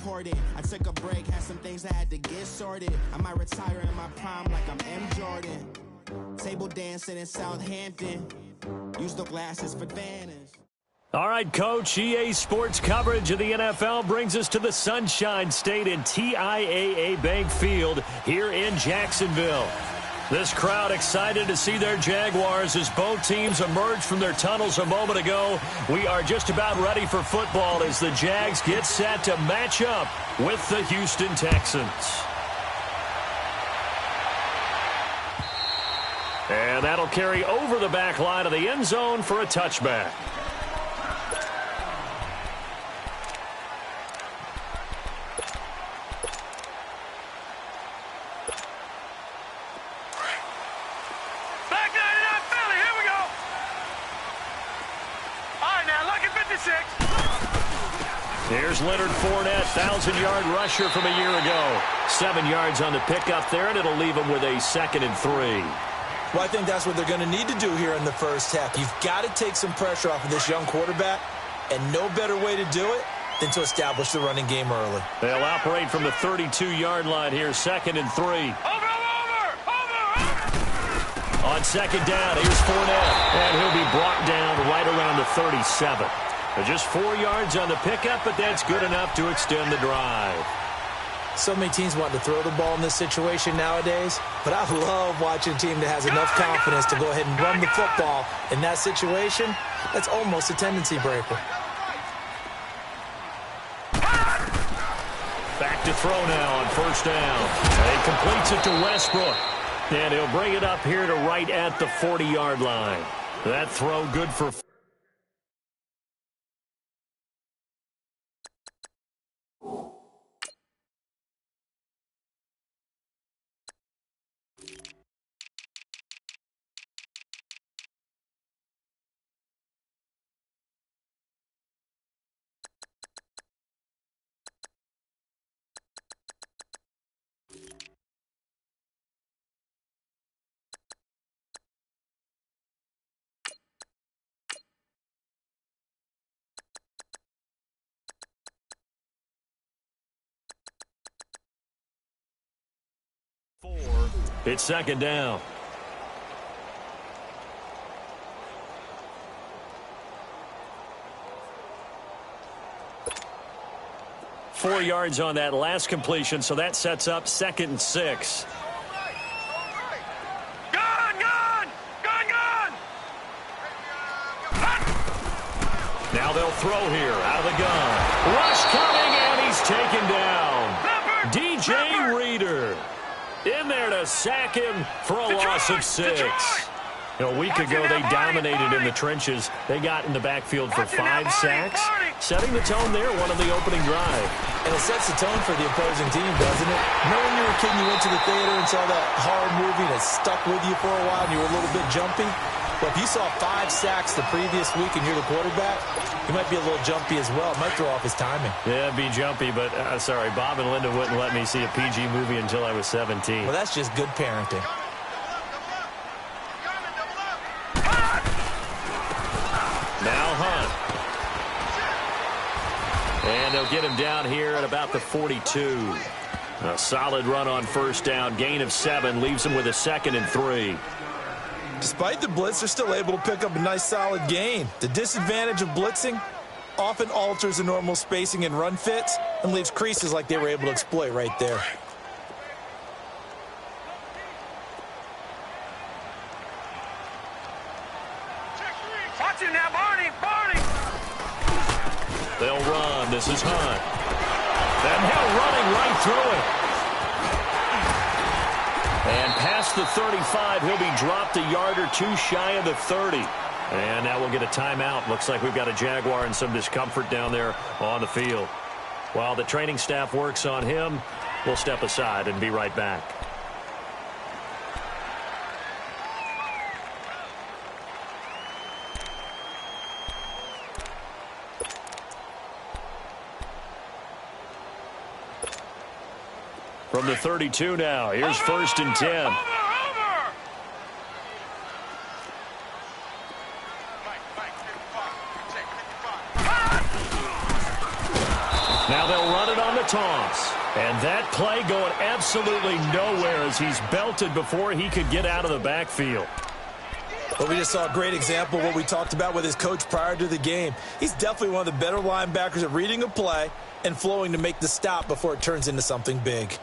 important. I took a break, had some things I had to get sorted. I might retire in my prime like I'm M. Jordan. Table dancing in Southampton. Use the glasses for advantage. All right, Coach, EA Sports coverage of the NFL brings us to the Sunshine State in TIAA Bank Field here in Jacksonville. This crowd excited to see their Jaguars as both teams emerged from their tunnels a moment ago. We are just about ready for football as the Jags get set to match up with the Houston Texans. And that'll carry over the back line of the end zone for a touchback. Here's Leonard Fournette, 1,000-yard rusher from a year ago. 7 yards on the pickup there, and it'll leave him with a 2nd and 3. Well, I think that's what they're going to need to do here in the first half. You've got to take some pressure off of this young quarterback, and no better way to do it than to establish the running game early. They'll operate from the 32-yard line here, 2nd and 3. Over! On 2nd down, here's Fournette, and he'll be brought down right around the 37. Just 4 yards on the pickup, but that's good enough to extend the drive. So many teams want to throw the ball in this situation nowadays, but I love watching a team that has enough confidence to go ahead and run the football. In that situation, that's almost a tendency breaker. Back to throw now on 1st down. And he completes it to Westbrook. And he'll bring it up here to right at the 40-yard line. That throw good for... It's 2nd down. Four yards on that last completion, so that sets up 2nd and 6. Now they'll throw here out of the gun. Rush coming, and he's taken down. DJ Reader in there to sack him for a loss of 6. A week ago, they dominated in the trenches. They got in the backfield for 5 sacks, setting the tone there, one of the opening drive. And it sets the tone for the opposing team, doesn't it? Remember when you were a kid and you went to the theater and saw that horror movie that stuck with you for a while and you were a little bit jumpy? Well, if you saw 5 sacks the previous week and you're the quarterback, you might be a little jumpy as well. It might throw off his timing. Yeah, be jumpy, but sorry, Bob and Linda wouldn't let me see a PG movie until I was 17. Well, that's just good parenting. Now Hunt. And they'll get him down here at about the 42. A solid run on 1st down. Gain of 7 leaves him with a 2nd and 3. Despite the blitz, they're still able to pick up a nice solid gain. The disadvantage of blitzing often alters the normal spacing and run fits and leaves creases like they were able to exploit right there. Watch him now, Barney! They'll run. This is Hunt. And now running right through it. And past the 35, he'll be dropped a yard or 2 shy of the 30. And now we'll get a timeout. Looks like we've got a Jaguar in some discomfort down there on the field. While the training staff works on him, we'll step aside and be right back. From the 32 now, here's 1st and 10. Now they'll run it on the toss. And that play going absolutely nowhere as he's belted before he could get out of the backfield. Well, we just saw a great example of what we talked about with his coach prior to the game. He's definitely one of the better linebackers at reading a play and flowing to make the stop before it turns into something big.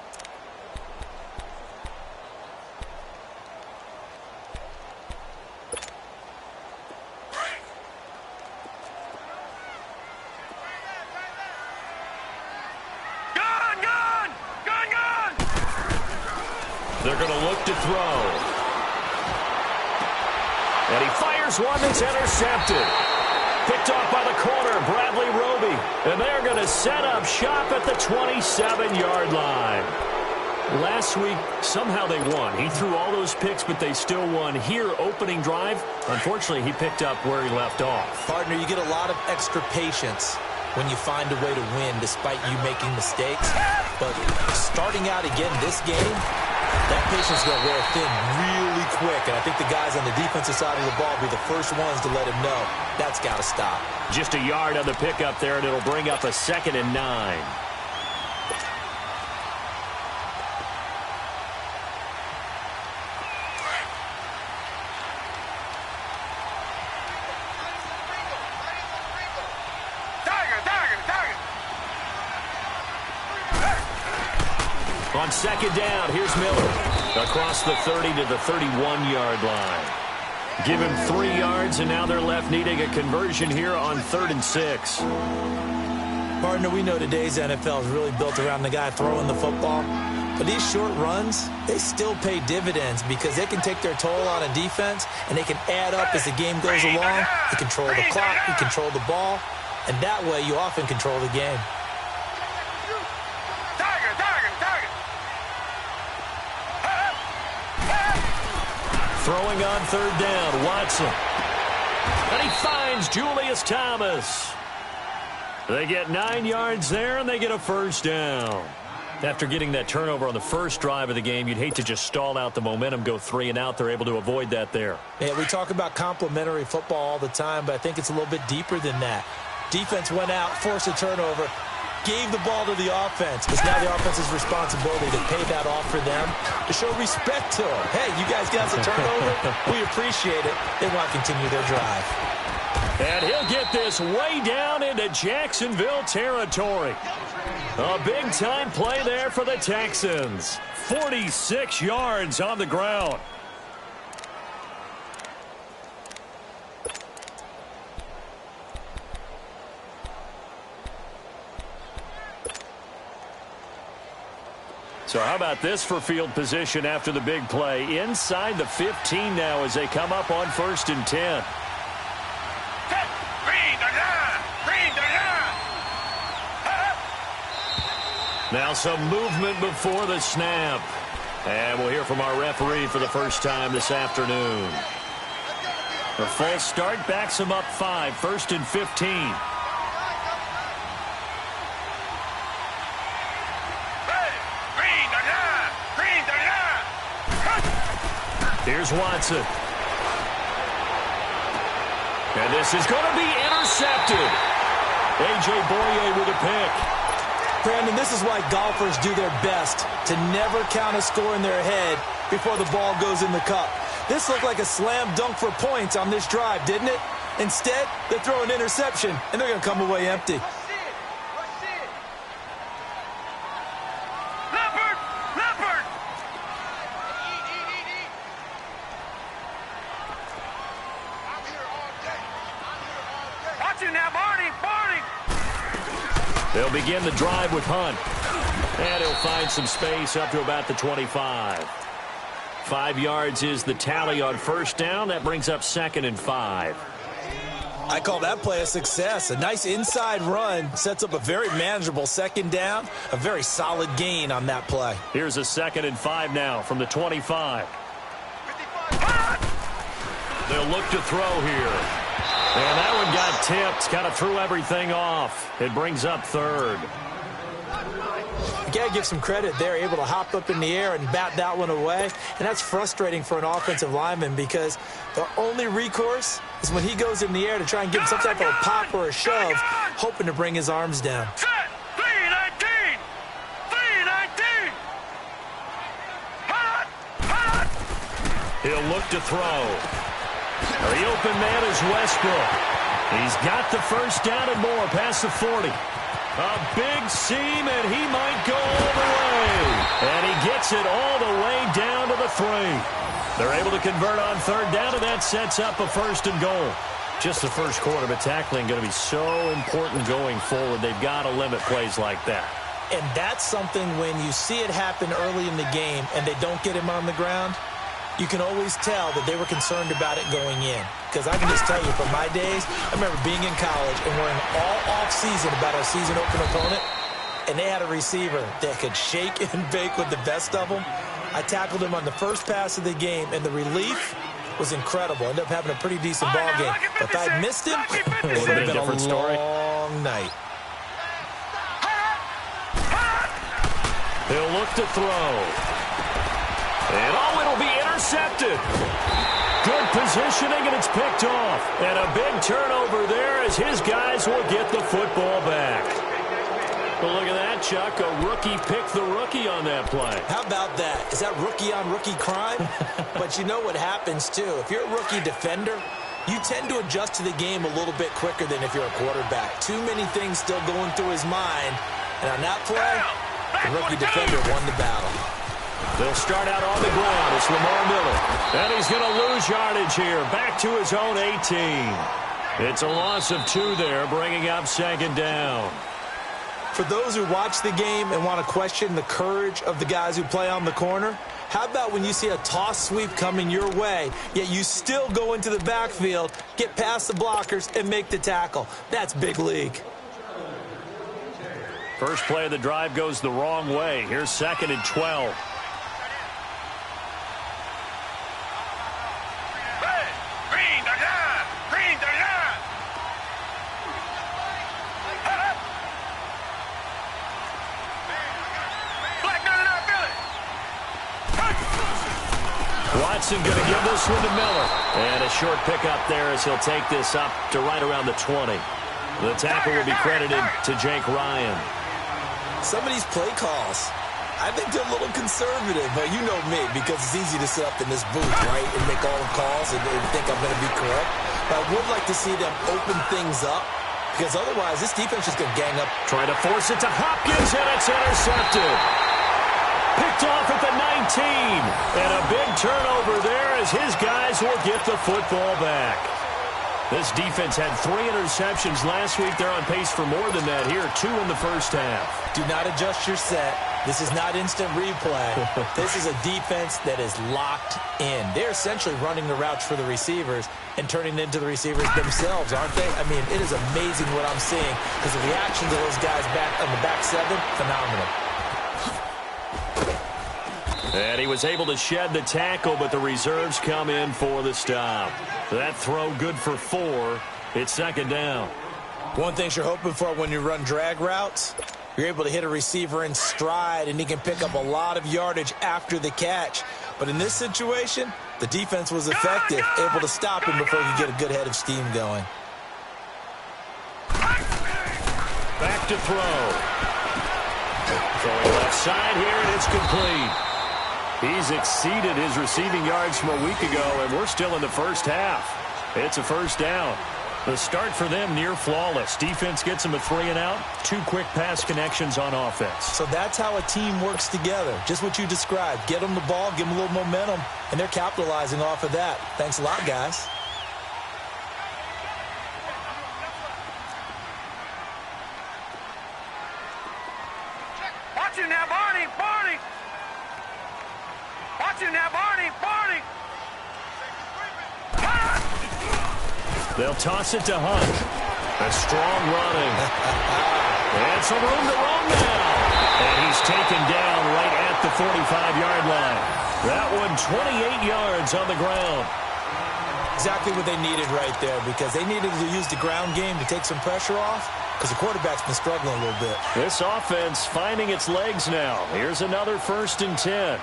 They're going to look to throw. And he fires one that's intercepted. Picked off by the corner, Bradley Roby. And they're going to set up shop at the 27-yard line. Last week, somehow they won. He threw all those picks, but they still won. Here, opening drive, unfortunately, he picked up where he left off. Partner, you get a lot of extra patience when you find a way to win despite you making mistakes. But starting out again this game, that patience will wear thin really quick, and I think the guys on the defensive side of the ball will be the first ones to let him know that's got to stop. Just a yard on the pickup there, and it'll bring up a 2nd and 9. On 2nd down, here's Miller. Across the 30 to the 31-yard line. Give him 3 yards, and now they're left needing a conversion here on 3rd and 6. Partner, we know today's NFL is really built around the guy throwing the football. But these short runs, they still pay dividends because they can take their toll on a defense, and they can add up as the game goes along. You control the clock, you control the ball, and that way you often control the game. Throwing on 3rd down, Watson. And he finds Julius Thomas. They get 9 yards there, and they get a 1st down. After getting that turnover on the first drive of the game, you'd hate to just stall out the momentum, go 3 and out. They're able to avoid that there. Yeah, we talk about complementary football all the time, but I think it's a little bit deeper than that. Defense went out, forced a turnover, gave the ball to the offense. It's now the offense's responsibility to pay that off for them, to show respect to them. Hey, you guys got us a turnover. We appreciate it. They want to continue their drive. And he'll get this way down into Jacksonville territory. A big-time play there for the Texans. 46 yards on the ground. So how about this for field position after the big play? Inside the 15 now as they come up on 1st and 10. Now some movement before the snap. And we'll hear from our referee for the first time this afternoon. The false start backs him up 5, 1st and 15. Here's Watson. And this is going to be intercepted. A.J. Boye with a pick. Brandon, this is why golfers do their best to never count a score in their head before the ball goes in the cup. This looked like a slam dunk for points on this drive, didn't it? Instead, they throw an interception, and they're going to come away empty. They'll begin the drive with Hunt. And he'll find some space up to about the 25. 5 yards is the tally on 1st down. That brings up 2nd and 5. I call that play a success. A nice inside run sets up a very manageable 2nd down. A very solid gain on that play. Here's a 2nd and 5 now from the 25. They'll look to throw here. And that one got tipped, kind of threw everything off. It brings up 3rd. You got to give some credit. They're able to hop up in the air and bat that one away. And that's frustrating for an offensive lineman because the only recourse is when he goes in the air to try and give some type of a pop or a shove, hoping to bring his arms down. He'll look to throw. The open man is Westbrook. He's got the first down and more past the 40. A big seam, and he might go all the way. And he gets it all the way down to the 3. They're able to convert on third down, and that sets up a first and goal. Just the first quarter, but tackling going to be so important going forward. They've got to limit plays like that. And that's something when you see it happen early in the game and they don't get him on the ground, you can always tell that they were concerned about it going in. Because I can just tell you, from my days, I remember being in college and worrying all off-season about our season opener opponent, and they had a receiver that could shake and bake with the best of them. I tackled him on the first pass of the game, and the relief was incredible. Ended up having a pretty decent ball game. But if I'd missed him, it would have been a long night. He'll look to throw. And it'll be intercepted. Good positioning, and it's picked off. And a big turnover there as his guys will get the football back. Well, look at that, Chuck. A rookie picked the rookie on that play. How about that? Is that rookie-on-rookie crime? But you know what happens, too. If you're a rookie defender, you tend to adjust to the game a little bit quicker than if you're a quarterback. Too many things still going through his mind. And on that play, the rookie defender won the battle. They'll start out on the ground. It's Lamar Miller. And he's going to lose yardage here. Back to his own 18. It's a loss of 2 there, bringing up second down. For those who watch the game and want to question the courage of the guys who play on the corner, how about when you see a toss sweep coming your way, yet you still go into the backfield, get past the blockers, and make the tackle? That's big league. First play of the drive goes the wrong way. Here's 2nd and 12. Watson going to give this one to Miller. And a short pickup there as he'll take this up to right around the 20. The tackle will be credited to Jake Ryan. Some of these play calls, I think they're a little conservative, but you know me, because it's easy to sit up in this booth, right, and make all the calls and think I'm going to be correct. But I would like to see them open things up, because otherwise this defense is going to gang up. Trying to force it to Hopkins, and it's intercepted. Picked off at the 19. And a big turnover there as his guys will get the football back. This defense had 3 interceptions last week. They're on pace for more than that here. 2 in the first half. Do not adjust your set. This is not instant replay. This is a defense that is locked in. They're essentially running the routes for the receivers and turning it into the receivers themselves, aren't they? I mean, it is amazing what I'm seeing because the reactions of those guys back on the back 7, phenomenal. And he was able to shed the tackle, but the reserves come in for the stop. That throw good for 4. It's 2nd down. One thing you're hoping for when you run drag routes, you're able to hit a receiver in stride, and he can pick up a lot of yardage after the catch. But in this situation, the defense was effective, able to stop him before he could get a good head of steam going. Back to throw. Throwing left side here, and it's complete. He's exceeded his receiving yards from a week ago, and we're still in the first half. It's a first down. The start for them near flawless. Defense gets them a 3-and-out. 2 quick pass connections on offense. So that's how a team works together. Just what you described. Get them the ball, give them a little momentum, and they're capitalizing off of that. Thanks a lot, guys. Watch you now, Barney! Barney! Watch you now, Barney! Barney! They'll toss it to Hunt. A strong running. And some room to run now. And he's taken down right at the 45-yard line. That one 28 yards on the ground. Exactly what they needed right there, because they needed to use the ground game to take some pressure off, because the quarterback's been struggling a little bit. This offense finding its legs now. Here's another 1st and 10.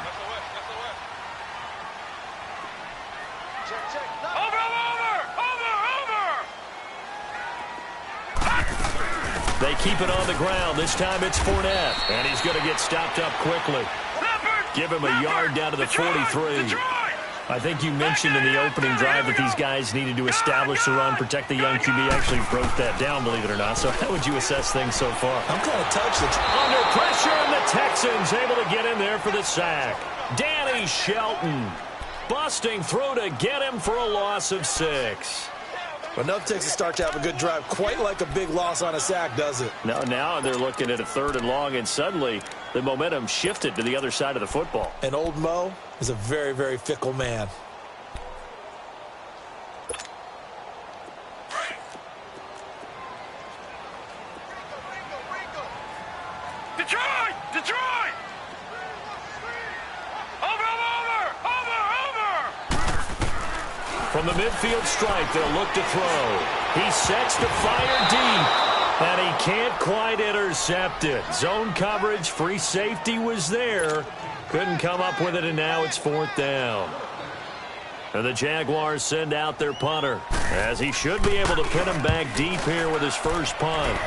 They keep it on the ground. This time it's Fournette. And he's going to get stopped up quickly. Give him a yard down to the 43. I think you mentioned in the opening drive that these guys needed to establish the run, protect the young QB. Actually broke that down, believe it or not. So how would you assess things so far? I'm kind of touched. Under pressure, and the Texans able to get in there for the sack. Danny Shelton busting through to get him for a loss of 6. Enough takes a start to have a good drive. Quite like a big loss on a sack, does it? Now they're looking at a 3rd and long, and suddenly the momentum shifted to the other side of the football. And old Mo is a very, very fickle man. Detroit! Detroit! From the midfield stripe, they'll look to throw. He sets to fire deep, and he can't quite intercept it. Zone coverage, free safety was there. Couldn't come up with it, and now it's 4th down. And the Jaguars send out their punter, as he should be able to pin him back deep here with his first punt.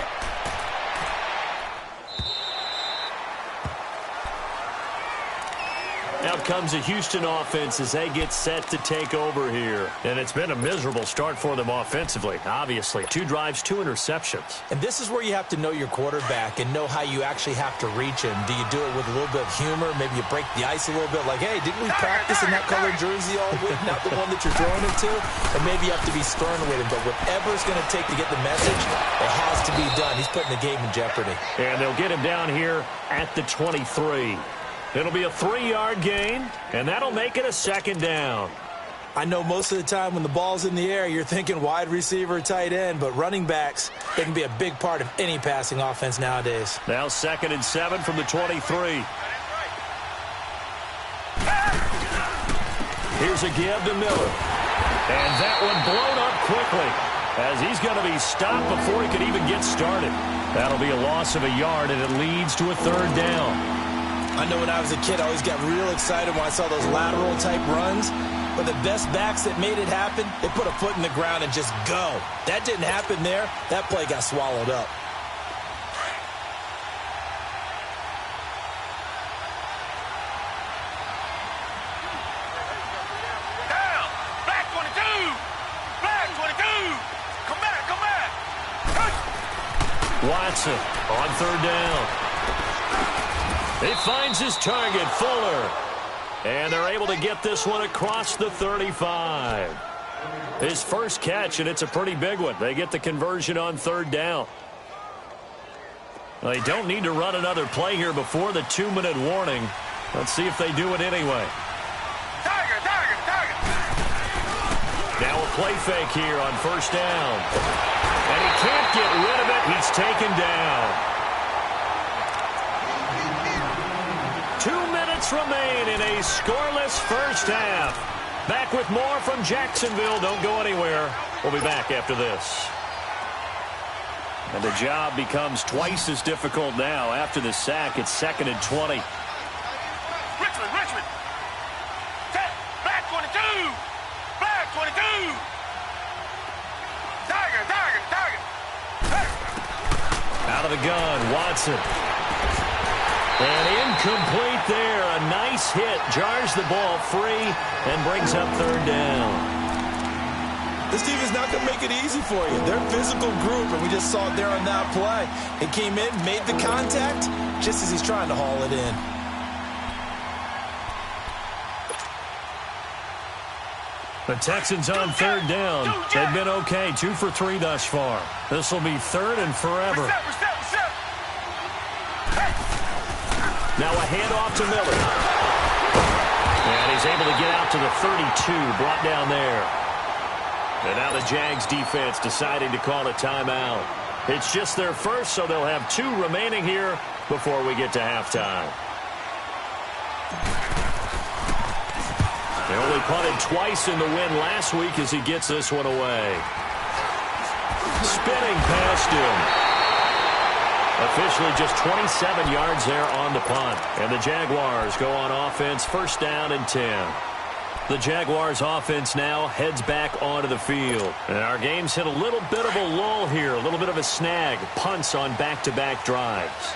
Out comes the Houston offense as they get set to take over here. And it's been a miserable start for them offensively, obviously. 2 drives, 2 interceptions. And this is where you have to know your quarterback and know how you actually have to reach him. Do you do it with a little bit of humor? Maybe you break the ice a little bit like, hey, didn't we practice in that colored jersey all week? Not the one that you're throwing it to? And maybe you have to be stern with him. But whatever it's going to take to get the message, it has to be done. He's putting the game in jeopardy. And they'll get him down here at the 23. It'll be a 3-yard gain, and that'll make it a 2nd down. I know most of the time when the ball's in the air, you're thinking wide receiver, tight end, but running backs, they can be a big part of any passing offense nowadays. Now 2nd and 7 from the 23. Here's a give to Miller. And that one blown up quickly as he's going to be stopped before he could even get started. That'll be a loss of a yard, and it leads to a 3rd down. I know when I was a kid, I always got real excited when I saw those lateral-type runs. But the best backs that made it happen, they put a foot in the ground and just go. That didn't happen there. That play got swallowed up. Down! Black 22! Black 22! Come back, come back! Watson on 3rd down. He finds his target, Fuller. And they're able to get this one across the 35. His first catch, and it's a pretty big one. They get the conversion on 3rd down. They don't need to run another play here before the 2-minute warning. Let's see if they do it anyway. Tiger, tiger, tiger! Now a play fake here on 1st down. And he can't get rid of it. He's taken down. 2 minutes remain in a scoreless first half. Back with more from Jacksonville. Don't go anywhere. We'll be back after this. And the job becomes twice as difficult now. After the sack, it's 2nd and 20. Richmond! Set! Black 22! Black 22! Tiger! Hey! Out of the gun, Watson. And incomplete there. A nice hit. Jars the ball free and brings up 3rd down. This team is not going to make it easy for you. They're a physical group, and we just saw it there on that play. It came in, made the contact, just as he's trying to haul it in. The Texans on 3rd down. They've been okay. 2 for 3 thus far. This will be 3rd and forever. Now a handoff to Miller. And he's able to get out to the 32, brought down there. And now the Jags defense deciding to call a timeout. It's just their first, so they'll have 2 remaining here before we get to halftime. They only punted twice in the win last week as he gets this one away. Spinning past him. Officially just 27 yards there on the punt. And the Jaguars go on offense, 1st down and 10. The Jaguars offense now heads back onto the field. And our game's hit a little bit of a lull here, a little bit of a snag. Punts on back-to-back drives.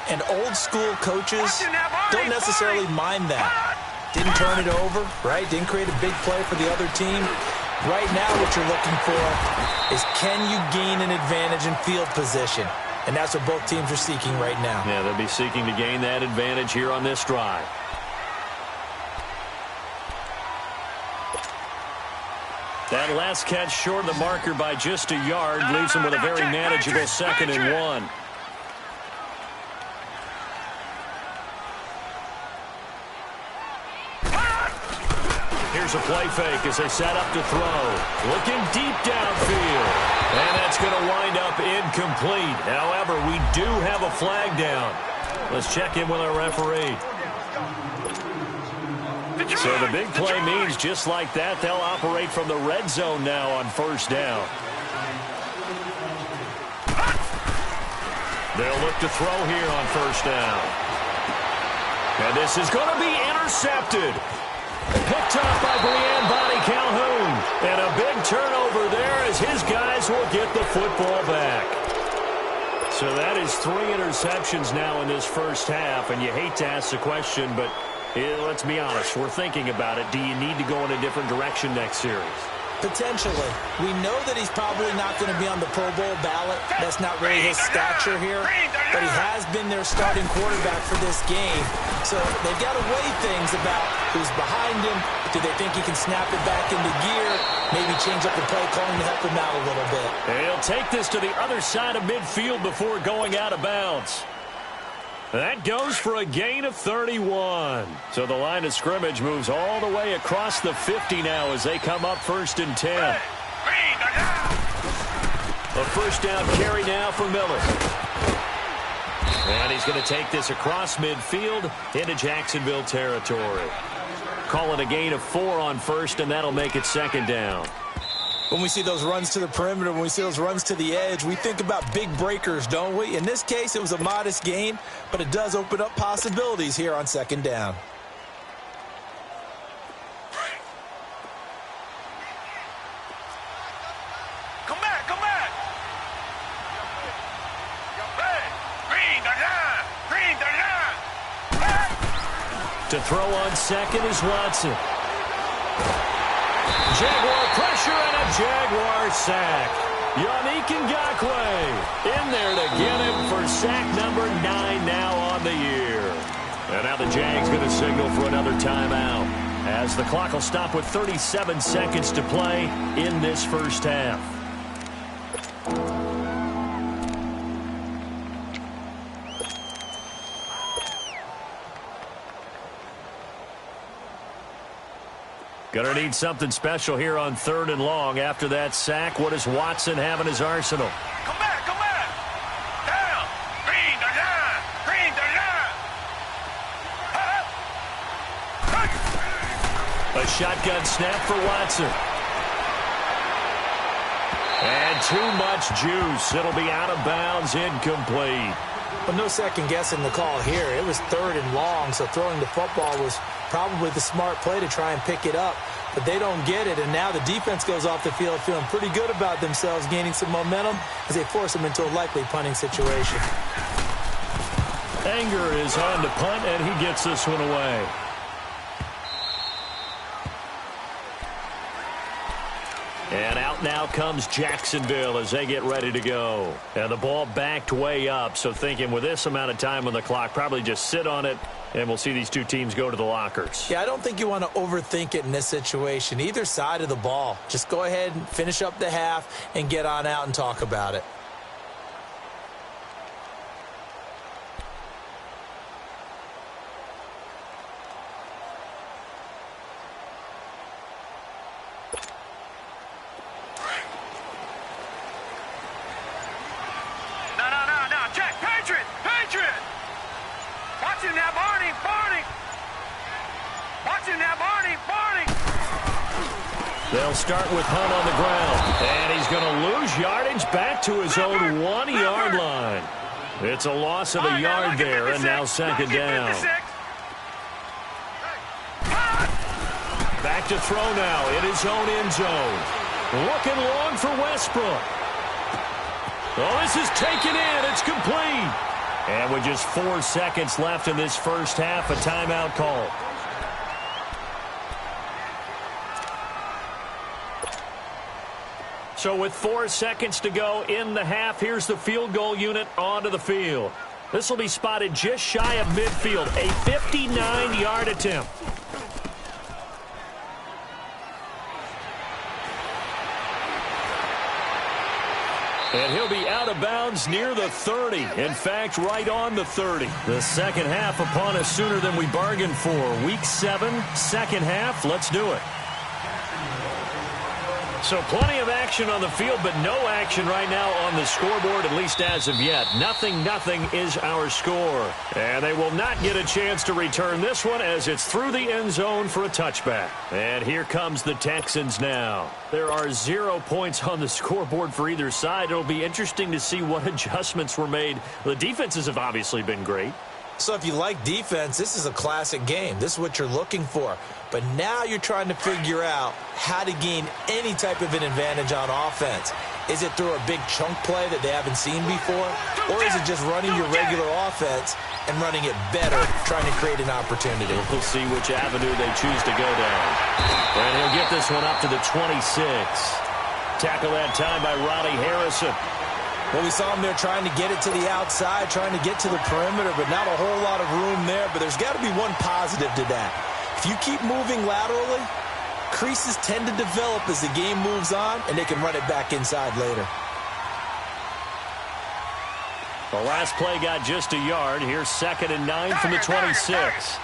And old school coaches don't necessarily mind that. Didn't turn it over, right? Didn't create a big play for the other team. Right now what you're looking for is, can you gain an advantage in field position? And that's what both teams are seeking right now. Yeah, they'll be seeking to gain that advantage here on this drive. That last catch short of the marker by just a yard leaves him with a very manageable 2nd and 1. Here's a play fake as they set up to throw. Looking deep downfield. And that's going to wind up incomplete. However, we do have a flag down. Let's check in with our referee. So the big play means just like that, they'll operate from the red zone now on 1st down. They'll look to throw here on 1st down. And this is going to be intercepted. Picked off by Brian Calhoun. And a big turnover there as his guys will get the football back. So that is 3 interceptions now in this first half. And you hate to ask the question, but let's be honest. We're thinking about it. Do you need to go in a different direction next series? Potentially. We know that he's probably not going to be on the Pro Bowl ballot. That's not really his stature here. But he has been their starting quarterback for this game. So they've got to weigh things about who's behind him. Do they think he can snap it back into gear? Maybe change up the play calling to help him out a little bit. He'll take this to the other side of midfield before going out of bounds. That goes for a gain of 31. So the line of scrimmage moves all the way across the 50 now as they come up 1st and 10. A 1st down carry now for Miller. And he's going to take this across midfield into Jacksonville territory. Call it a gain of 4 on 1st, and that'll make it 2nd down. When we see those runs to the perimeter, when we see those runs to the edge, we think about big breakers, don't we? In this case, it was a modest gain, but it does open up possibilities here on 2nd down. Come back, come back. Green the line. To throw on 2nd is Watson. Jaguar pressure and a Jaguar sack. Yannick Ngakoue in there to get him for sack number 9 now on the year. And now the Jags going to signal for another timeout as the clock will stop with 37 seconds to play in this first half. Gonna need something special here on 3rd and long. After that sack, what does Watson have in his arsenal? Come back, come back. Down. Green the line. Green the line. A shotgun snap for Watson. And too much juice. It'll be out of bounds, incomplete. Well, no second guessing the call here. It was 3rd and long, so throwing the football was probably the smart play to try and pick it up. But they don't get it, and now the defense goes off the field feeling pretty good about themselves, gaining some momentum as they force them into a likely punting situation. Anger is on to punt, and he gets this one away. And out now comes Jacksonville as they get ready to go. And the ball backed way up, so thinking with this amount of time on the clock, probably just sit on it, and we'll see these two teams go to the lockers. Yeah, I don't think you want to overthink it in this situation. Either side of the ball. Just go ahead and finish up the half and get on out and talk about it. They'll start with Hunt on the ground. And he's going to lose yardage back to his own 1-yard line. It's a loss of a yard there, and now 2nd down. Back to throw now in his own end zone. Looking long for Westbrook. Oh, this is taken in. It's complete. And with just 4 seconds left in this first half, a timeout call. So with 4 seconds to go in the half, here's the field goal unit onto the field. This will be spotted just shy of midfield, a 59-yard attempt. And he'll be out of bounds near the 30. In fact, right on the 30. The second half upon us sooner than we bargained for. Week 7, second half. Let's do it. So plenty of action on the field, but no action right now on the scoreboard, at least as of yet. 0-0 is our score. And they will not get a chance to return this one as it's through the end zone for a touchback. And here comes the Texans now. There are 0 points on the scoreboard for either side. It'll be interesting to see what adjustments were made. The defenses have obviously been great. So if you like defense, this is a classic game. This is what you're looking for. But now you're trying to figure out how to gain any type of an advantage on offense. Is it through a big chunk play that they haven't seen before? Or is it just running your regular offense and running it better, trying to create an opportunity? We'll see which avenue they choose to go down. And he'll get this one up to the 26. Tackle that time by Ronnie Harrison. Well, we saw him there trying to get it to the outside, trying to get to the perimeter, but not a whole lot of room there. But there's got to be one positive to that. If you keep moving laterally, creases tend to develop as the game moves on, and they can run it back inside later. The last play got just a yard. Here's 2nd and 9 from the 26.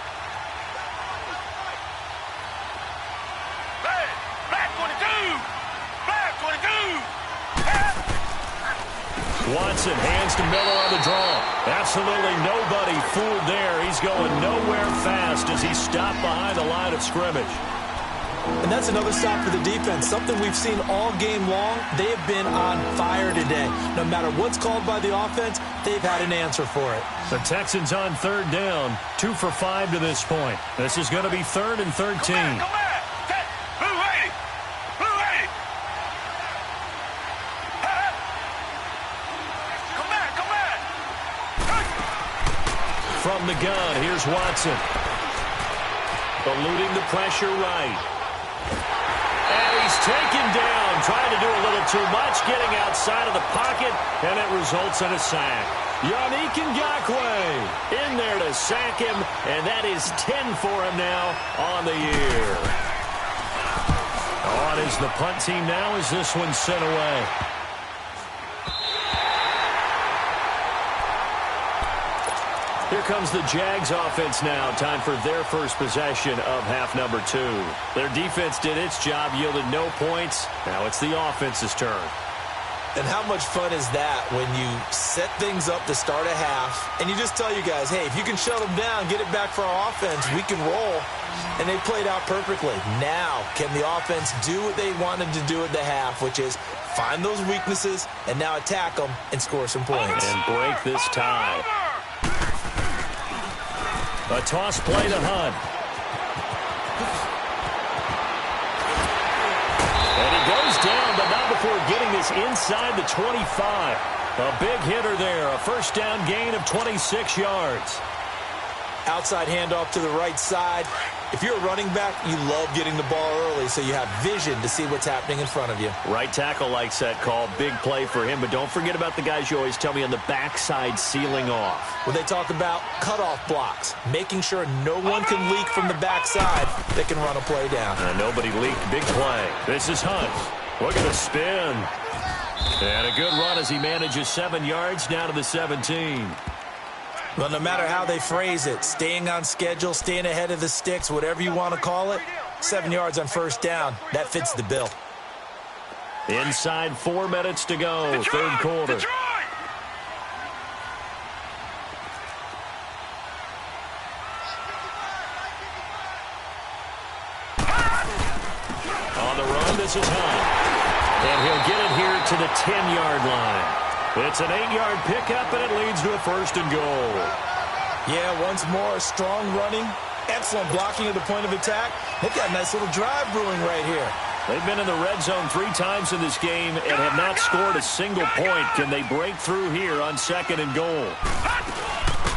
Watson hands to Miller on the draw. Absolutely nobody fooled there. He's going nowhere fast as he's stopped behind the line of scrimmage. And that's another stop for the defense. Something we've seen all game long. They have been on fire today. No matter what's called by the offense, they've had an answer for it. The Texans on 3rd down. 2 for 5 to this point. This is going to be 3rd and 13. From the gun, here's Watson. Eluding the pressure right. And he's taken down, trying to do a little too much, getting outside of the pocket, and it results in a sack. Yannick Ngakoue in there to sack him, and that is 10 for him now on the year. On is the punt team now as this one's sent away. Here comes the Jags offense now. Time for their first possession of half number 2. Their defense did its job, yielded no points. Now it's the offense's turn. And how much fun is that when you set things up to start a half, and you just tell you guys, hey, if you can shut them down, get it back for our offense, we can roll. And they played out perfectly. Now, can the offense do what they wanted to do at the half, which is find those weaknesses and now attack them and score some points. And break this tie. A toss play to Hunt. And he goes down, but not before getting this inside the 25. A big hitter there. A first down gain of 26 yards. Outside handoff to the right side. If you're a running back, you love getting the ball early so you have vision to see what's happening in front of you. Right tackle likes that call. Big play for him, but don't forget about the guys you always tell me on the backside sealing off. When they talk about cutoff blocks, making sure no one can leak from the backside that can run a play down. Nobody leaked. Big play. This is Hunt. Look at the spin. And a good run as he manages 7 yards down to the 17. Well, no matter how they phrase it, staying on schedule, staying ahead of the sticks, whatever you want to call it, 7 yards on first down, that fits the bill. Inside 4 minutes to go, Detroit, third quarter. Detroit! On the run, this is Hunt. And he'll get it here to the 10-yard line. It's an 8-yard pickup, and it leads to a first and goal. Yeah, once more, strong running, excellent blocking at the point of attack. They've got a nice little drive brewing right here. They've been in the red zone 3 times in this game and have not scored a single point. Can they break through here on second and goal?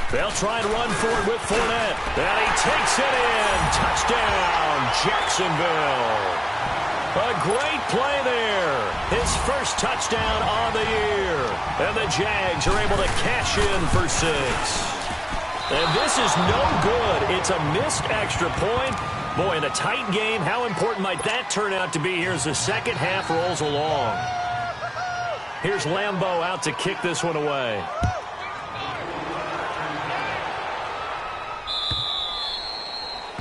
They'll try and run for it with Fournette. And he takes it in. Touchdown, Jacksonville. A great play there. His first touchdown on the year. And the Jags are able to cash in for 6. And this is no good. It's a missed extra point. Boy, in a tight game, how important might that turn out to be here as the second half rolls along? Here's Lambeau out to kick this one away.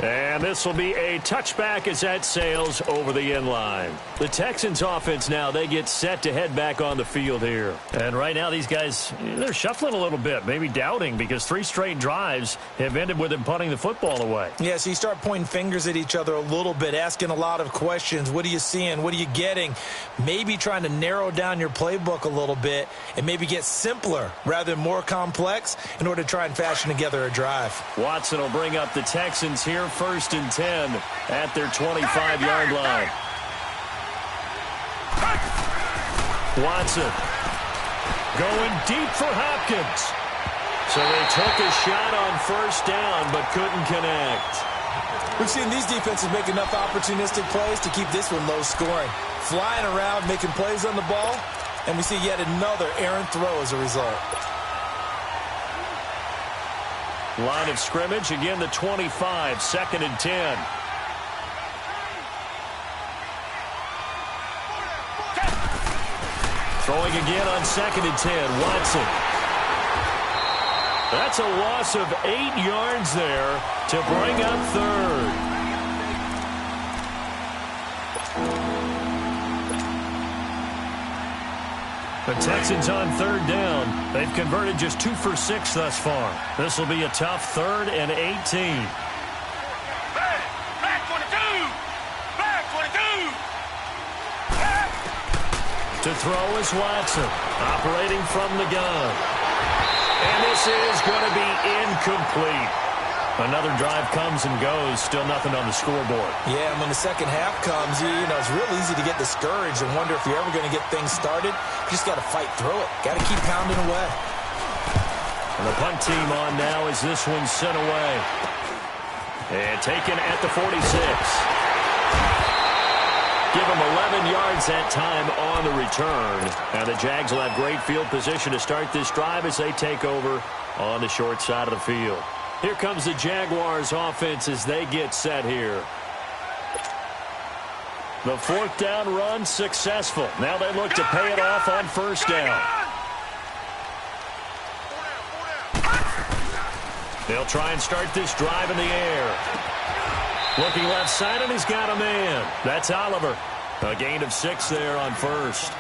And this will be a touchback as that sails over the end line. The Texans offense now, they get set to head back on the field here. And right now these guys, they're shuffling a little bit, maybe doubting, because 3 straight drives have ended with them punting the football away. Yeah, so you start pointing fingers at each other a little bit, asking a lot of questions. What are you seeing? What are you getting? Maybe trying to narrow down your playbook a little bit and maybe get simpler rather than more complex in order to try and fashion together a drive. Watson will bring up the Texans here, 1st and 10 at their 25-yard line. Watson going deep for Hopkins. So they took a shot on 1st down but couldn't connect. We've seen these defenses make enough opportunistic plays to keep this one low scoring. Flying around, making plays on the ball, and we see yet another errant throw as a result. Line of scrimmage, again the 25, 2nd and 10. Throwing again on 2nd and 10, Watson. That's a loss of 8 yards there to bring up 3rd. The Texans on 3rd down. They've converted just 2 for 6 thus far. This will be a tough 3rd and 18. Flag 22! Flag 22! To throw is Watson, operating from the gun. And this is going to be incomplete. Another drive comes and goes, still nothing on the scoreboard. Yeah, and when the second half comes, you know, it's real easy to get discouraged and wonder if you're ever going to get things started. You just got to fight through it. Got to keep pounding away. And the punt team on now as this one's sent away. And taken at the 46. Give them 11 yards that time on the return. Now the Jags will have great field position to start this drive as they take over on the short side of the field. Here comes the Jaguars offense as they get set here. The 4th down run successful. Now they look to pay it off on 1st down. They'll try and start this drive in the air. Looking left side, and he's got a man. That's Oliver. A gain of 6 there on 1st.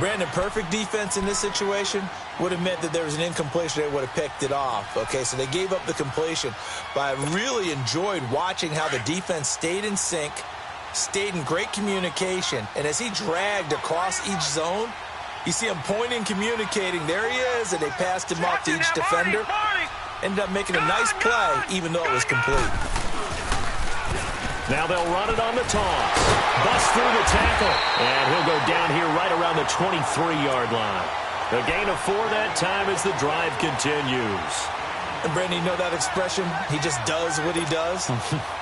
Brandon, perfect defense in this situation would have meant that there was an incompletion. They would have picked it off. Okay, so they gave up the completion. But I really enjoyed watching how the defense stayed in sync, stayed in great communication. And as he dragged across each zone, you see him pointing, communicating. There he is, and they passed him off to each defender. Ended up making a nice play, even though it was complete. Now they'll run it on the toss. Bust through the tackle. And he'll go down here right around the 23-yard line. A gain of 4 that time as the drive continues. And Brandon, you know that expression? He just does what he does?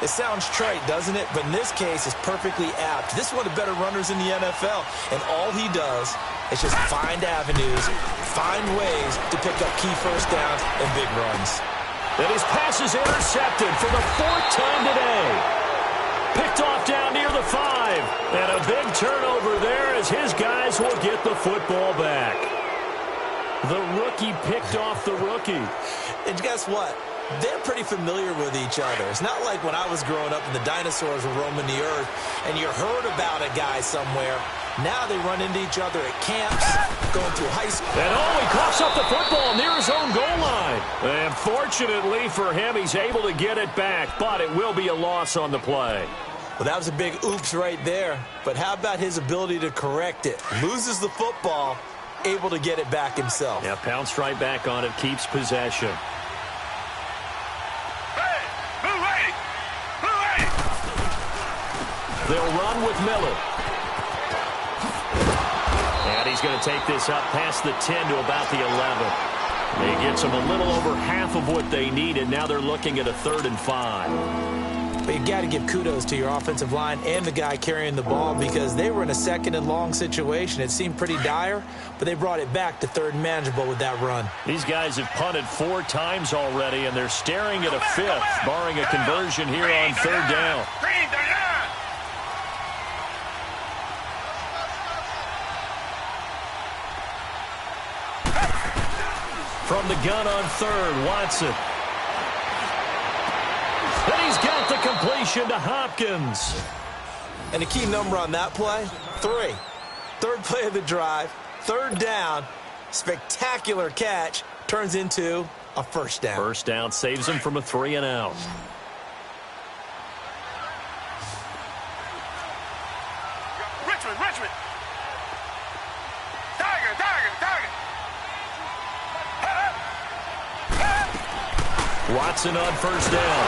It sounds trite, doesn't it? But in this case, it's perfectly apt. This is one of the better runners in the NFL. And all he does is just find avenues, find ways to pick up key 1st downs and big runs. And his pass is intercepted for the 4th time today. Picked off down near the 5. And a big turnover there as his guys will get the football back. The rookie picked off the rookie. And guess what? They're pretty familiar with each other. It's not like when I was growing up and the dinosaurs were roaming the earth and you heard about a guy somewhere. Now they run into each other at camps, going through high school. And he coughs up the football near his own goal line. And fortunately for him, he's able to get it back, but it will be a loss on the play. Well, that was a big oops right there. But how about his ability to correct it? Loses the football, able to get it back himself. Yeah, pounced right back on it, keeps possession. Hey, blue lady! Blue lady! They'll run with Miller. And he's going to take this up past the 10 to about the 11. He gets them a little over half of what they needed. Now they're looking at a 3rd and 5. But you got to give kudos to your offensive line and the guy carrying the ball because they were in a second and long situation. It seemed pretty dire, but they brought it back to third and manageable with that run. These guys have punted 4 times already, and they're staring at a 5th, barring a conversion here on 3rd down. From the gun on 3rd, Watson. And he's got the completion to Hopkins. And the key number on that play, 3. 3rd play of the drive, 3rd down, spectacular catch, turns into a 1st down. 1st down saves him from a 3 and out. Richmond. Tiger. Watson on 1st down.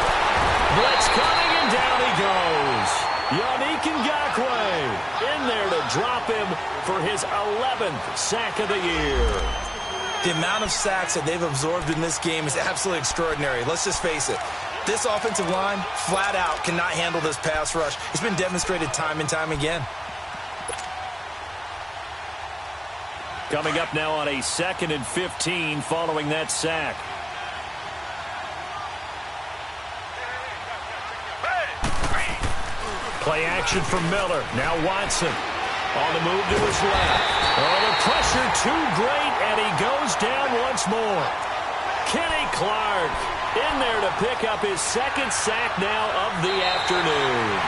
Blitz coming, and down he goes. Yannick Ngakoue in there to drop him for his 11th sack of the year. The amount of sacks that they've absorbed in this game is absolutely extraordinary. Let's just face it. This offensive line, flat out, cannot handle this pass rush. It's been demonstrated time and time again. Coming up now on a 2nd and 15 following that sack. Play action from Miller. Now Watson on the move to his left. Oh, the pressure too great, and he goes down once more. Kenny Clark in there to pick up his 2nd sack now of the afternoon.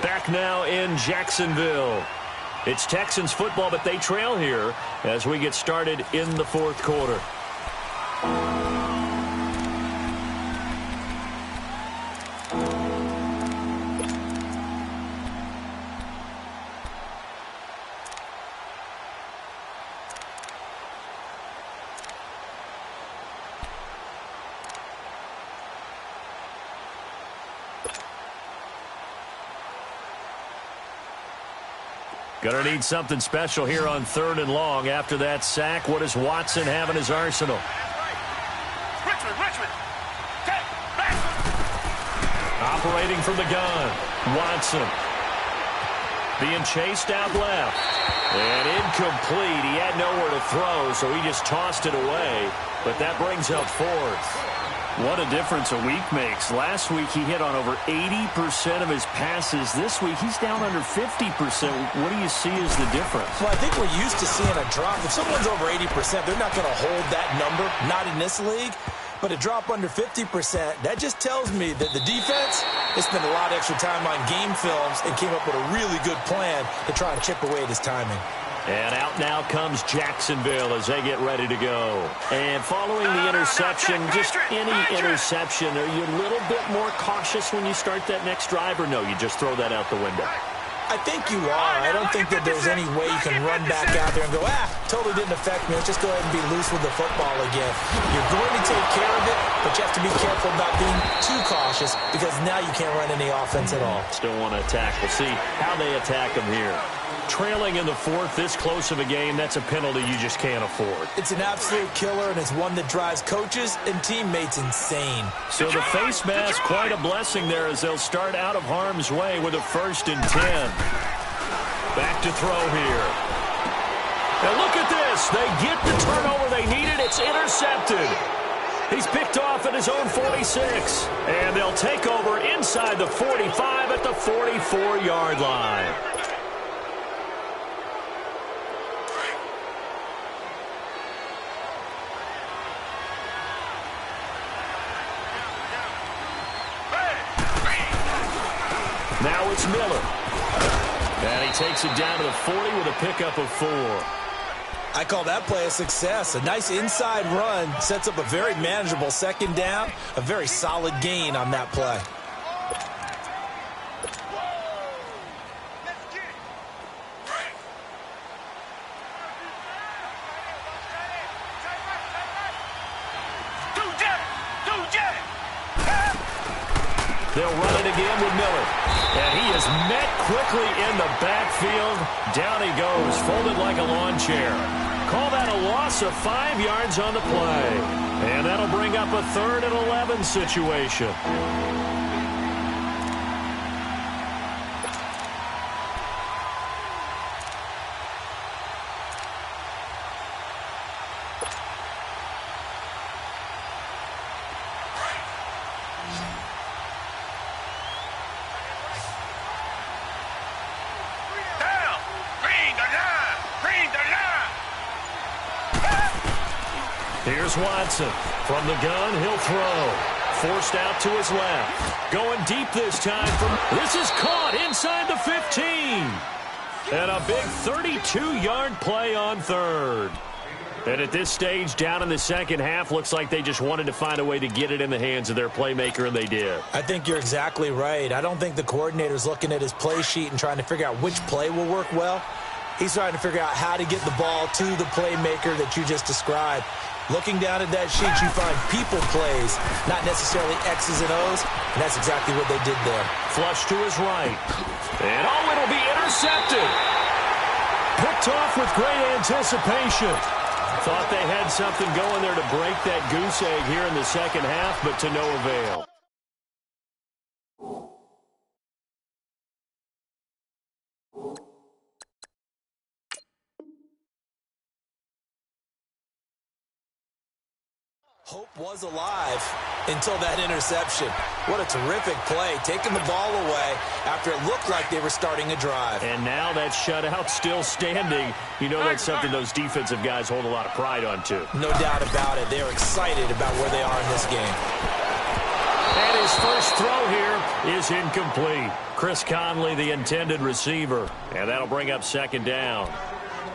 Back now in Jacksonville. It's Texans football, but they trail here as we get started in the 4th quarter. Gonna need something special here on 3rd and long after that sack. What does Watson have in his arsenal? Richmond. Operating from the gun. Watson. Being chased out left. And incomplete. He had nowhere to throw, so he just tossed it away. But that brings up 4th. What a difference a week makes. Last week he hit on over 80% of his passes. This week he's down under 50%. What do you see as the difference? Well, I think we're used to seeing a drop. If someone's over 80%, they're not going to hold that number, not in this league. But a drop under 50%, that just tells me that the defense has spent a lot of extra time on game films and came up with a really good plan to try and chip away at his timing. And out now comes Jacksonville as they get ready to go. And following the interception, just any interception, are you a little bit more cautious when you start that next drive, or no, you just throw that out the window? I think you are. I don't think that there's any way you can run back out there and go, totally didn't affect me. Let's just go ahead and be loose with the football again. You're going to take care of it, but you have to be careful about being too cautious because now you can't run any offense at all. Still want to attack. We'll see how they attack them here. Trailing in the 4th, this close of a game, that's a penalty you just can't afford. It's an absolute killer, and it's one that drives coaches and teammates insane. So the face mask, quite a blessing there as they'll start out of harm's way with a 1st and 10. Back to throw here. Now look at this. They get the turnover they needed. It's intercepted. He's picked off at his own 46. And they'll take over inside the 45 at the 44-yard line. Now it's Miller. And he takes it down to the 40 with a pickup of 4. I call that play a success. A nice inside run sets up a very manageable 2nd down. A very solid gain on that play. They'll run it again with Miller. And he is met quickly in the backfield. Down he goes, folded like a lawn chair. call that a loss of 5 yards on the play. And that'll bring up a 3rd and 11 situation. Here's Watson. From the gun, he'll throw. Forced out to his left. Going deep this time. This is caught inside the 15. And a big 32-yard play on 3rd. And at this stage, down in the second half, looks like they just wanted to find a way to get it in the hands of their playmaker, and they did. I think you're exactly right. I don't think the coordinator's looking at his play sheet and trying to figure out which play will work well. He's trying to figure out how to get the ball to the playmaker that you just described. Looking down at that sheet, you find people plays, not necessarily X's and O's, and that's exactly what they did there. Flush to his right. And, it'll be intercepted. Picked off with great anticipation. Thought they had something going there to break that goose egg here in the second half, but to no avail. Hope was alive until that interception. What a terrific play, taking the ball away after it looked like they were starting a drive. And now that shutout still standing. You know that's something those defensive guys hold a lot of pride on, too. No doubt about it. They're excited about where they are in this game. And his first throw here is incomplete. Chris Conley, the intended receiver. And that'll bring up 2nd down.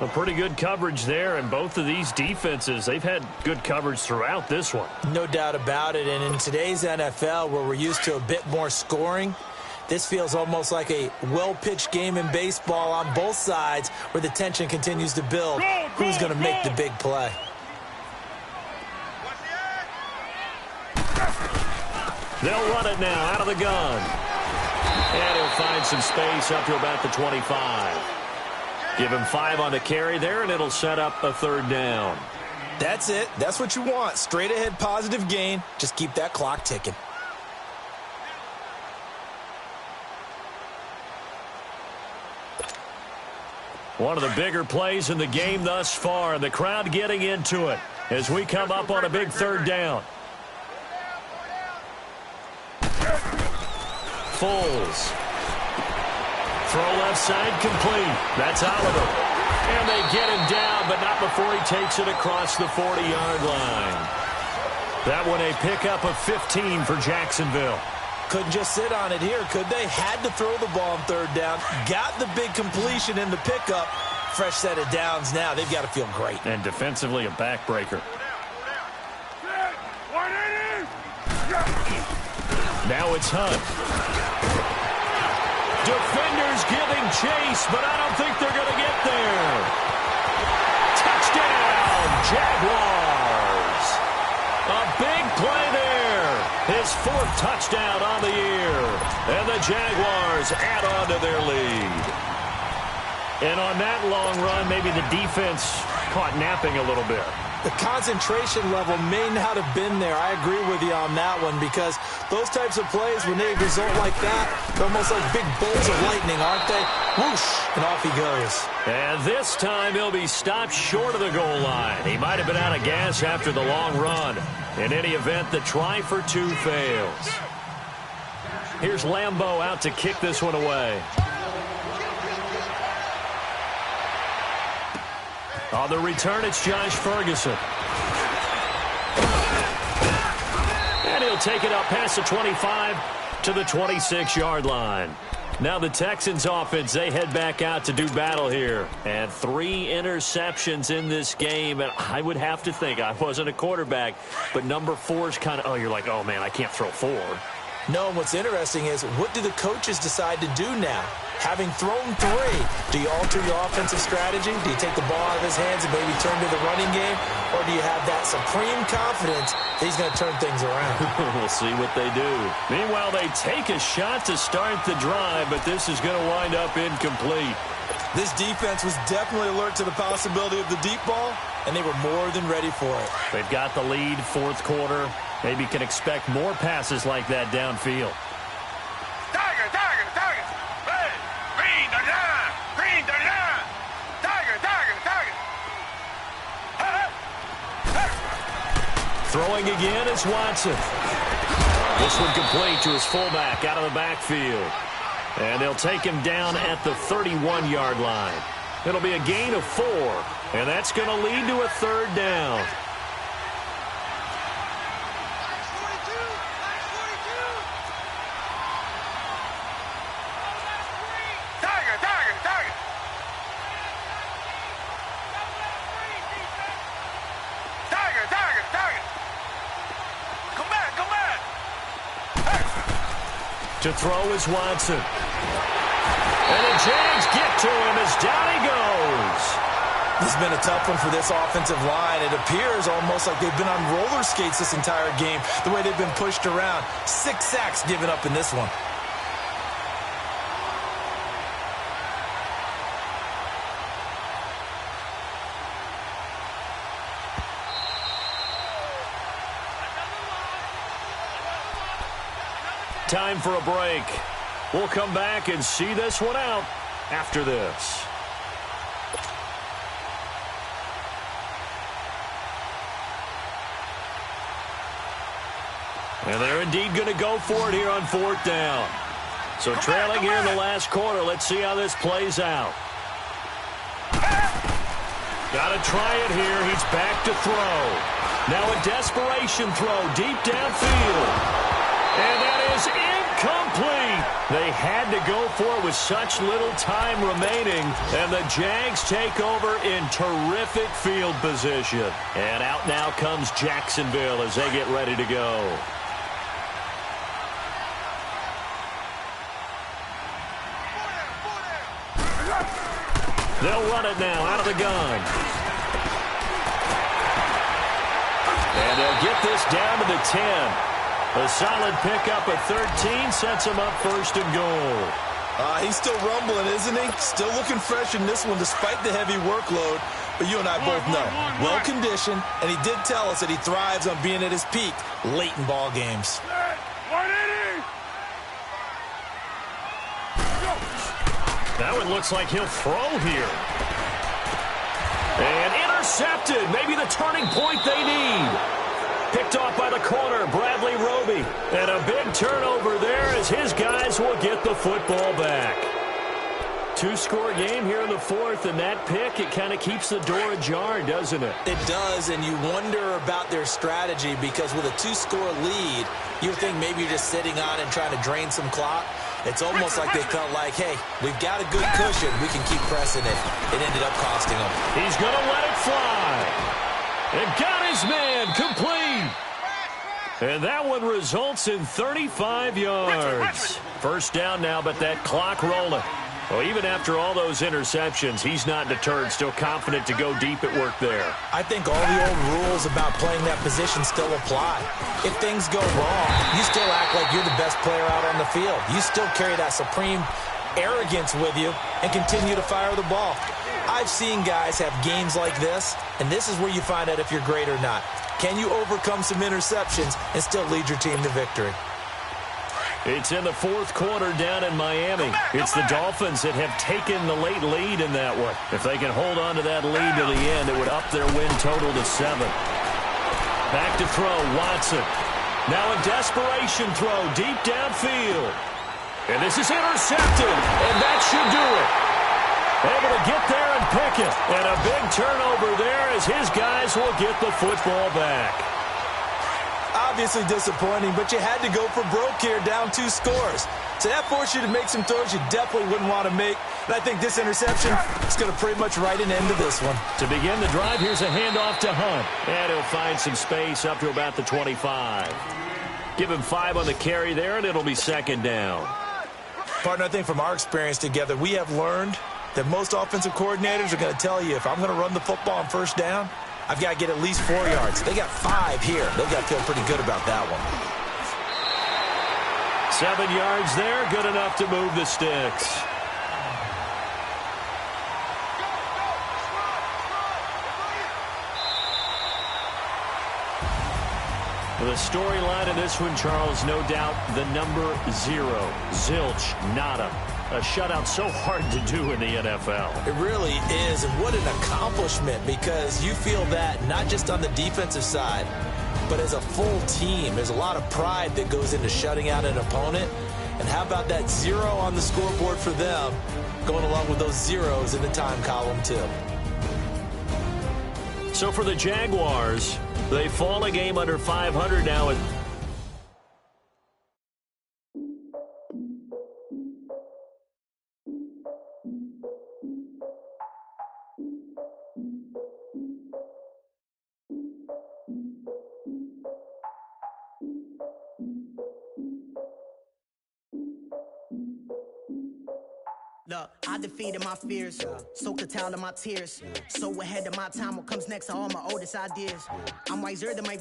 A pretty good coverage there, and both of these defenses, they've had good coverage throughout this one. No doubt about it, and in today's NFL, where we're used to a bit more scoring, this feels almost like a well-pitched game in baseball on both sides where the tension continues to build. Who's going to make the big play? They'll run it now out of the gun. And he'll find some space up to about the 25. Give him 5 on the carry there, and it'll set up a 3rd down. That's it. That's what you want. Straight ahead positive gain. Just keep that clock ticking. One of the bigger plays in the game thus far, and the crowd getting into it as we come up on a big 3rd down. Foles. Throw left side complete. That's Oliver. And they get him down, but not before he takes it across the 40-yard line. That one a pickup of 15 for Jacksonville. Couldn't just sit on it here, could they? Had to throw the ball on 3rd down. Got the big completion in the pickup. Fresh set of downs now. They've got to feel great. And defensively a backbreaker. Now it's Hunt. Defenders giving chase, but I don't think they're going to get there. Touchdown, Jaguars. A big play there. His 4th touchdown on the year. And the Jaguars add on to their lead. And on that long run, maybe the defense caught napping a little bit. The concentration level may not have been there. I agree with you on that one because those types of plays, when they result like that, they're almost like big bolts of lightning, aren't they? Whoosh, and off he goes. And this time he'll be stopped short of the goal line. He might have been out of gas after the long run. In any event, the try for 2 fails. Here's Lambeau out to kick this one away. On the return, it's Josh Ferguson. And he'll take it up past the 25 to the 26-yard line. Now the Texans offense, they head back out to do battle here. And 3 interceptions in this game. And I would have to think, I wasn't a quarterback, but number 4 is kind of, you're like, oh, man, I can't throw 4. No, and what's interesting is what do the coaches decide to do now? Having thrown 3, do you alter your offensive strategy? Do you take the ball out of his hands and maybe turn to the running game? Or do you have that supreme confidence that he's going to turn things around? We'll see what they do. Meanwhile, they take a shot to start the drive, but this is going to wind up incomplete. This defense was definitely alert to the possibility of the deep ball, and they were more than ready for it. They've got the lead, fourth quarter. Maybe can expect more passes like that downfield. Tiger, Tiger, Tiger. Hey, green 39, green 39. Tiger, Tiger, Tiger. Throwing again is Watson. This one complete to his fullback out of the backfield. And they'll take him down at the 31-yard line. It'll be a gain of 4, and that's going to lead to a third down. Tiger, Tiger, Tiger. Tiger, Tiger, Tiger. Come back, come back. To throw is Watson. And the Jags get to him as down he goes. This has been a tough one for this offensive line. It appears almost like they've been on roller skates this entire game, the way they've been pushed around. 6 sacks given up in this one. Time for a break. We'll come back and see this one out after this. And they're indeed going to go for it here on fourth down. So trailing here in the last quarter. Let's see how this plays out. Got to try it here. He's back to throw. Now a desperation throw deep downfield. And that is incomplete. They had to go for it with such little time remaining. And the Jags take over in terrific field position. And out now comes Jacksonville as they get ready to go. They'll run it now out of the gun. And they'll get this down to the 10. A solid pickup of 13 sets him up first and goal. He's still rumbling, isn't he? Still looking fresh in this one despite the heavy workload. But you and I both know, well-conditioned, and he did tell us that he thrives on being at his peak late in ball games. 180. That one looks like he'll throw here. And intercepted. Maybe the turning point they need. Picked off by the corner, Bradley Roby. And a big turnover there as his guys will get the football back. 2-score game here in the fourth, and that pick, it kind of keeps the door ajar, doesn't it? It does, and you wonder about their strategy because with a 2-score lead, you would think maybe you're just sitting on and trying to drain some clock. It's almost like they felt like, hey, we've got a good cushion. We can keep pressing it. It ended up costing them. He's going to let it fly. And got his man complete. And that one results in 35 yards. First down now, but that clock rolling. Well, even after all those interceptions, he's not deterred, still confident to go deep at work there. I think all the old rules about playing that position still apply. If things go wrong, you still act like you're the best player out on the field. You still carry that supreme arrogance with you and continue to fire the ball. I've seen guys have games like this, and this is where you find out if you're great or not. Can you overcome some interceptions and still lead your team to victory? It's in the fourth quarter down in Miami. It's the Dolphins that have taken the late lead in that one. If they can hold on to that lead to the end, it would up their win total to 7. Back to throw, Watson. Now a desperation throw deep downfield. And this is intercepted, and that should do it. Able to get there and pick it. And a big turnover there as his guys will get the football back. Obviously disappointing, but you had to go for broke here, down 2 scores. So that forced you to make some throws you definitely wouldn't want to make. And I think this interception is going to pretty much write an end to this one. To begin the drive, here's a handoff to Hunt. And he'll find some space up to about the 25. Give him 5 on the carry there, and it'll be second down. Partner, I think from our experience together, we have learned that most offensive coordinators are going to tell you, if I'm going to run the football on first down, I've got to get at least 4 yards. They got 5 here. They've got to feel pretty good about that one. 7 yards there, good enough to move the sticks. The storyline in this one, Charles, no doubt the number 0. Zilch, nada. A shutout so hard to do in the NFL. It really is, and what an accomplishment, because you feel that not just on the defensive side, but as a full team. There's a lot of pride that goes into shutting out an opponent. And how about that 0 on the scoreboard for them, going along with those zeros in the time column, too. So for the Jaguars, they fall a game under 500 now. Look, I defeated my fears, soaked a towel in my tears. So ahead of my time, what comes next are all my oldest ideas. I'm wiser than my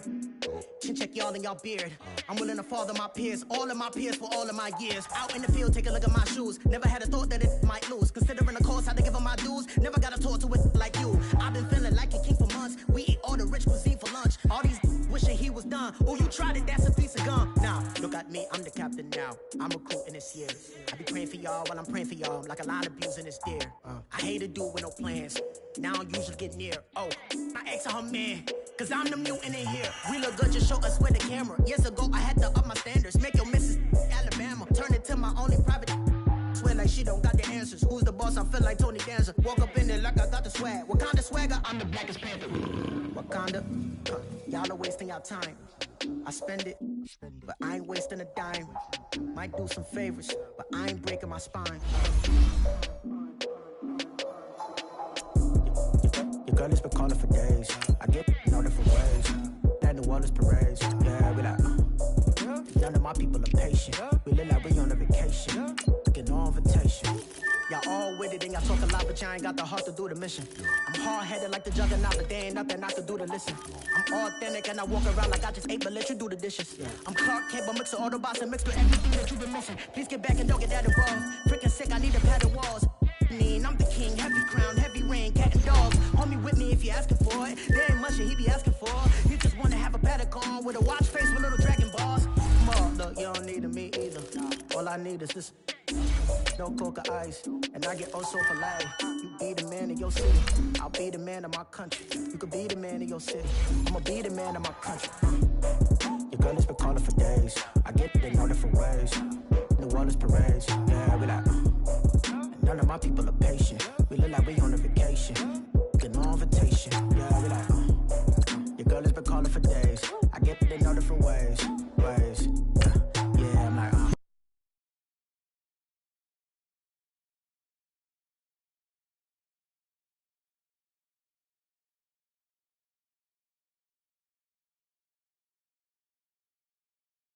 chin check y'all in y'all beard. I'm willing to father my peers, all of my peers for all of my years. Out in the field, take a look at my shoes. Never had a thought that it might lose. Considering the cost, had to give them my dues. Never got a talk to it like you. I've been feeling like a king for months. We eat all the rich cuisine for lunch. All these wishing he was done. Oh, you tried it, that's a piece of gum. Now, look at me, I'm the captain now. I'm recruiting this year. I be praying for y'all while I'm praying for y'all. Like a line abusing this deer. I hate a dude with no plans. Now I usually get near. Oh, my ex her man. Cause I'm the mutant in here. We look good, just show us with the camera. Years ago, I had to up my standards. Make your missus Alabama. Turn it to my only private. Swear like she don't got the answers. Who's the boss? I feel like Tony Danza. Walk up in there like I got the swag. What kind of swagger? I'm the blackest panther. Wakanda. Y'all are wasting your time. I spend it, but I ain't wasting a dime. Might do some favors, but I ain't breaking my spine. Your girl has been calling for days. I get no different ways. That New Orleans parades. Yeah, we like, none of my people are patient. We look like we on a vacation. Get no invitation. Y'all all with it and y'all talk a lot, but y'all ain't got the heart to do the mission. I'm hard-headed like the juggernaut, but there ain't nothing I can do to listen. I'm authentic and I walk around like I just ate, but let you do the dishes. I'm Clark Kent, but mix of Autobots and mixed with everything that you've been missing. Please get back and don't get that involved. Freaking sick, I need a padded walls. I'm the king, heavy crown, heavy rain, cat and dog. Homie with me if you're asking for it. There ain't much that he be asking for. He just wanna have a paddock on with a watch face with little dragon balls. Look, you don't need me either. All I need is this. No coca ice, and I get oh so polite. You be the man of your city, I'll be the man of my country. You could be the man of your city, I'ma be the man of my country. Your girl has been calling for days. I get it in all different ways. New Orleans parades, yeah, we like. None of my people are patient. We look like we on a vacation. Get no invitation, yeah, we like. Your girl has been calling for days. I get it in all different ways.